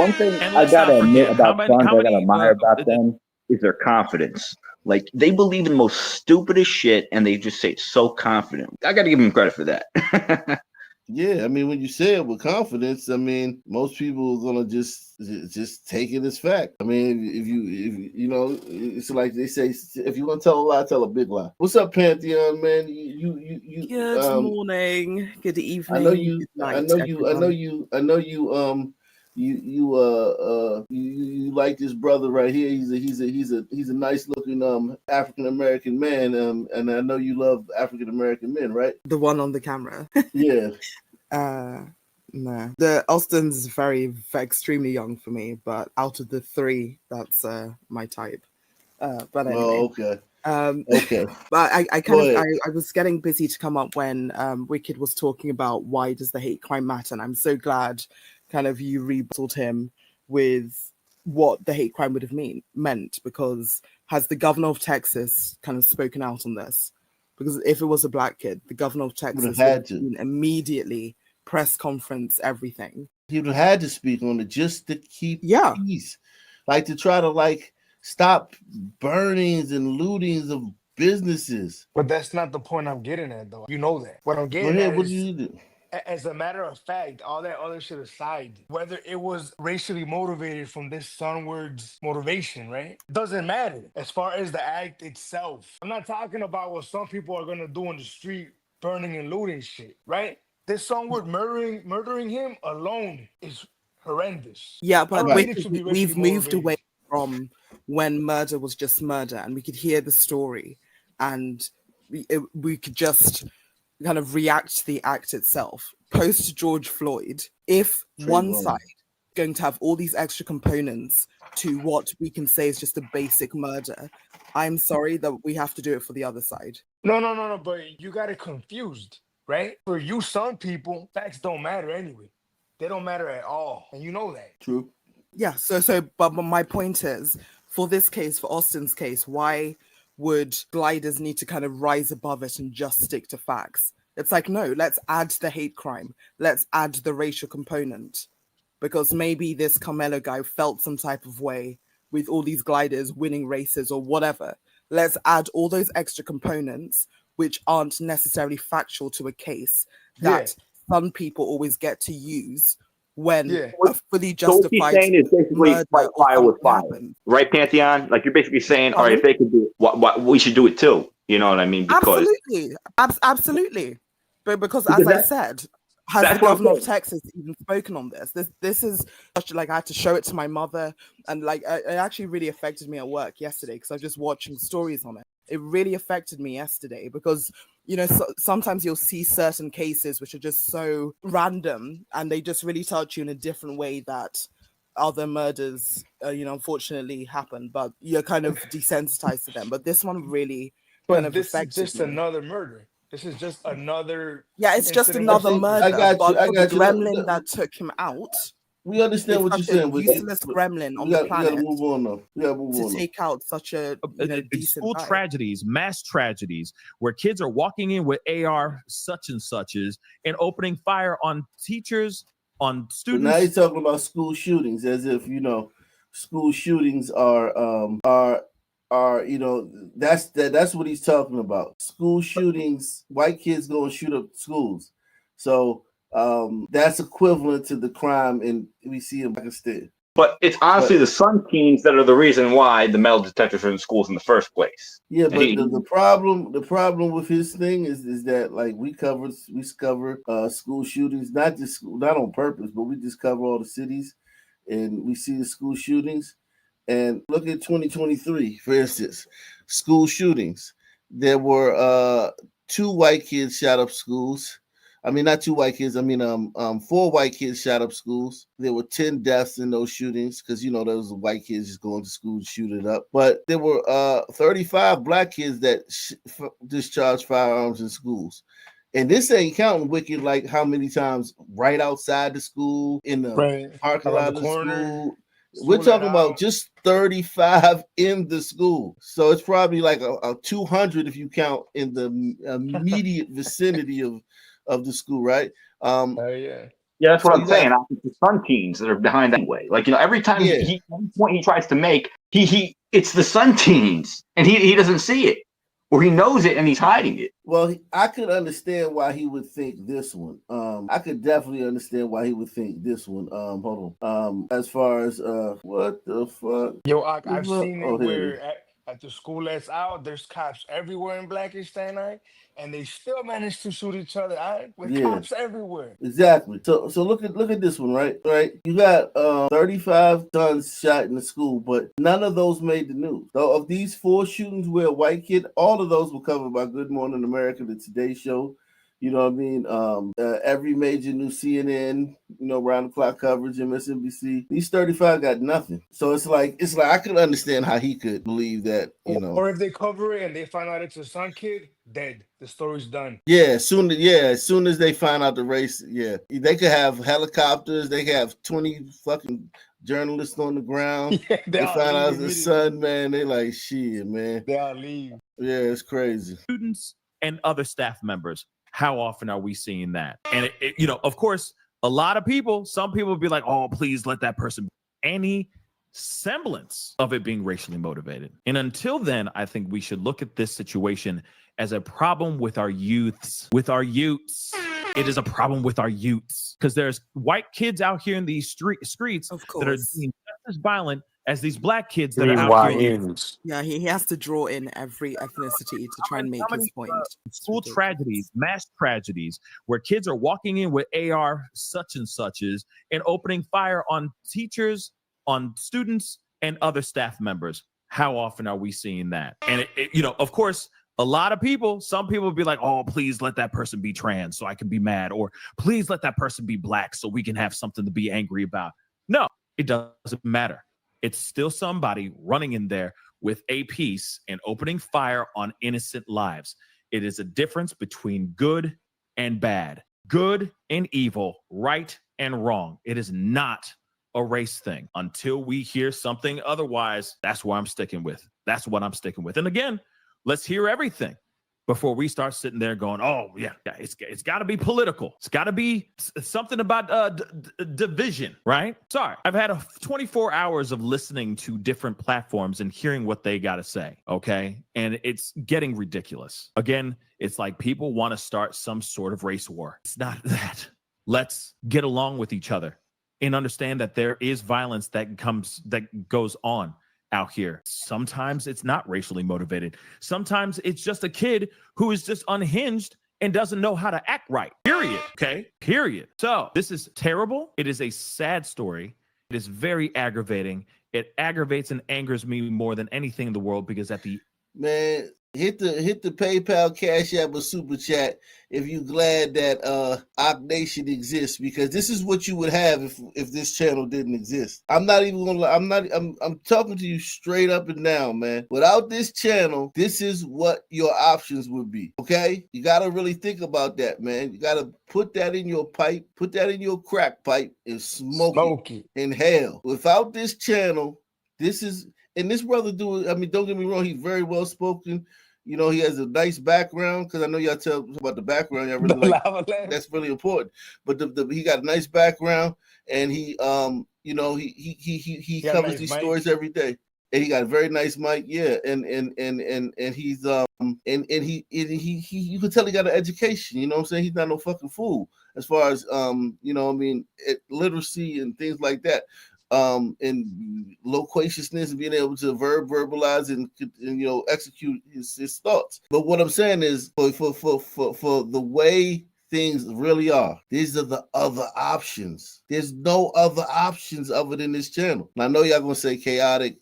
one thing And I let's gotta not admit forget about Suns, I gotta admire about them is their confidence. Like they believe in the most stupidest shit, and they just say it so confident. I gotta give them credit for that. Yeah, I mean, when you say it with confidence, I mean, most people are gonna just take it as fact. I mean, if you know, it's like they say, if you want to tell a lie, tell a big lie. What's up, Pantheon, man? Good morning, good evening, I know you. good night, I know you. I know everyone. you. I know you. You like this brother right here. He's a nice looking African American man. And I know you love African American men, right? The one on the camera. Yeah. No, the Austin's very extremely young for me, but out of the three, that's my type. But anyway. Oh, okay. Okay. But I was getting busy to come up when Wicked was talking about why does the hate crime matter, and I'm so glad kind of you rebutted him with what the hate crime would have meant, because has the governor of Texas kind of spoken out on this? Because if it was a black kid, the governor of Texas would have immediately press conference, everything. He would have had to speak on it just to keep peace, like to try to stop burnings and lootings of businesses. But that's not the point I'm getting at, though. You know that. What I'm getting at what is, do you do? As a matter of fact, all that other shit aside, whether it was racially motivated from this sunward's motivation, right? Doesn't matter as far as the act itself. I'm not talking about what some people are gonna do in the street, burning and looting shit, right? This sunward murdering him alone is horrendous. Yeah, but we've moved away from when murder was just murder, and we could hear the story, and we could just kind of react to the act itself. Post George Floyd, if one side is going to have all these extra components to what we can say is just a basic murder, I'm sorry that we have to do it for the other side. No, but you got it confused, right? For you, some people, facts don't matter anyway. They don't matter at all, and you know that. True. Yeah, but my point is, for this case, for Austin's case, why would gliders need to kind of rise above it and just stick to facts? It's like, no, let's add the hate crime. Let's add the racial component. Because maybe this Karmelo guy felt some type of way with all these gliders winning races or whatever. Let's add all those extra components, which aren't necessarily factual to a case, that some people always get to use when a fully justified. So what he's saying is basically fight fire with fire, right, Pantheon? Like you're basically saying, all right, if they could do it, what we should do it too. You know what I mean? Because absolutely. But because as I said, has the governor of Texas even spoken on this? This is like I had to show it to my mother, and like it actually really affected me at work yesterday because I was just watching stories on it. It really affected me yesterday because, you know, sometimes you'll see certain cases which are just so random and they just really touch you in a different way that other murders, unfortunately happen, but you're kind of desensitized to them. But this one really kind of affected me. This is just another murder. This is just another. Yeah, it's just another murder. I got you. The gremlin that took him out. We understand what you're saying. Useless gremlin on the planet. We gotta move on though. To take out such a decent school tragedies, mass tragedies, where kids are walking in with AR such and suches and opening fire on teachers, on students. But now you're talking about school shootings as if school shootings are that's what he's talking about. School shootings, white kids go and shoot up schools. So that's equivalent to the crime we see in Pakistan. But it's honestly the Sun teams that are the reason why the metal detectors are in schools in the first place. Yeah, but the problem with his thing is that like we cover school shootings, not on purpose, but we just cover all the cities and we see the school shootings. And look at 2023, for instance, school shootings. There were 2 white kids shot up schools. I mean, not 2 white kids. I mean, 4 white kids shot up schools. There were 10 deaths in those shootings because, those white kids just going to school to shoot it up. But there were 35 black kids that discharged firearms in schools. And this ain't counting Wicked, like how many times right outside the school, in the parking lot of the school. We're talking about just 35 in the school. So it's probably like a 200 if you count in the immediate vicinity of the school, right? Yeah, that's So what I'm you got saying. I think the Sun teams that are behind that way. Like, every time Yeah. every point he tries to make, it's the Sun teams, and he doesn't see it, or he knows it and he's hiding it. Well, I could understand why he would think this one. I could definitely understand why he would think this one. Hold on. As far as what the fuck? Yo, I've seen Oh, it here it is. where at the school that's out, there's cops everywhere in Blackish and they still manage to shoot each other with Yeah. cops everywhere. Exactly. So look at this one, right? Right. You got 35 sons shot in the school, but none of those made the news. So of these 4 shootings where a white kid, all of those were covered by Good Morning America, the Today Show. You know what I mean? Every major new CNN, round the clock coverage, MSNBC. These 35 got nothing. So it's like I could understand how he could believe that, Or if they cover it and they find out it's a son kid, dead. The story's done. Yeah, as soon as they find out the race, yeah, they could have helicopters. They could have 20 fucking journalists on the ground. Yeah, they They all find out leave it's the immediately. son, man. They like shit, man. They all leave. Yeah, it's crazy. Students and other staff members. How often are we seeing that? And of course, a lot of people, some people would be like, oh, please let that person, any semblance of it being racially motivated. And until then, I think we should look at this situation as a problem with our youths. It is a problem with our youths because there's white kids out here in these streets that are being just as violent as these black kids that are out here. Yeah, he has to draw in every ethnicity to try and make his point. School tragedies, mass tragedies, where kids are walking in with AR such and suches and opening fire on teachers, on students, and other staff members. How often are we seeing that? And of course, a lot of people, some people would be like, oh, please let that person be trans so I can be mad, or please let that person be black so we can have something to be angry about. No, it doesn't matter. It's still somebody running in there with a piece and opening fire on innocent lives. It is a difference between good and bad, good and evil, right and wrong. It is not a race thing. Until we hear something otherwise, that's what I'm sticking with. And again, let's hear everything before we start sitting there going, oh, yeah, it's got to be political. It's got to be something about division, right? Sorry, I've had 24 hours of listening to different platforms and hearing what they got to say, okay? And it's getting ridiculous. Again, it's like people want to start some sort of race war. It's not that. Let's get along with each other and understand that there is violence that goes on out here. Sometimes it's not racially motivated. Sometimes it's just a kid who is just unhinged and doesn't know how to act right. Period. Okay? Period. So this is terrible. It is a sad story. It is very aggravating. It aggravates and angers me more than anything in the world because Man, hit the PayPal, Cash App, or Super Chat if you're glad that Ock Nation exists, because this is what you would have if this channel didn't exist. I'm talking to you straight up and down, man. Without this channel, this is what your options would be. Okay? You gotta really think about that, man. You gotta put that in your pipe, put that in your crack pipe, and smoke it in hell. Without this channel, and this brother don't get me wrong, he's very well spoken. He has a nice background, because I know y'all tell about the background. Y'all really that's really important. But he got a nice background, and he covers these stories every day. And he got a very nice mic, yeah. And he's you can tell he got an education. You know what I'm saying? He's not no fucking fool as far as literacy and things like that. And loquaciousness and being able to verbalize and execute his thoughts. But what I'm saying is, for the way things really are, these are the other options. There's no other options other than this channel. And I know y'all gonna say chaotic,